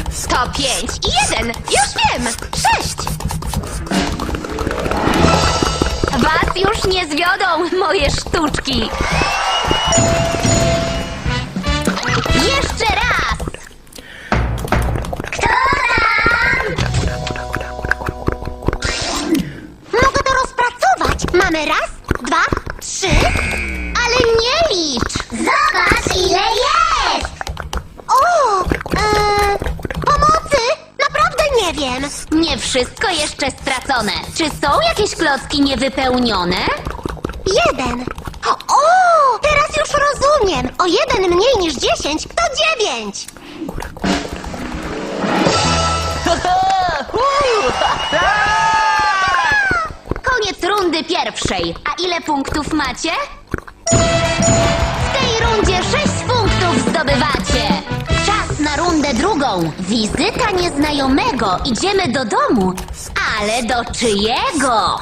To 5 i 1. Już wiem. 6. Was już nie zwiodą moje sztuczki. Jeszcze raz. Kto tam? Mogę to rozpracować. Mamy raz, 2, 3. Ale nie licz. Zobacz, ile jest! O! Pomocy! Naprawdę nie wiem. Nie wszystko jeszcze stracone. Czy są jakieś klocki niewypełnione? 1. O! Teraz już rozumiem. O 1 mniej niż 10 to 9. Koniec rundy pierwszej. A ile punktów macie? W tej rundzie 6 punktów zdobywacie. Czas na rundę drugą. Wizyta nieznajomego. Idziemy do domu. Ale do czyjego?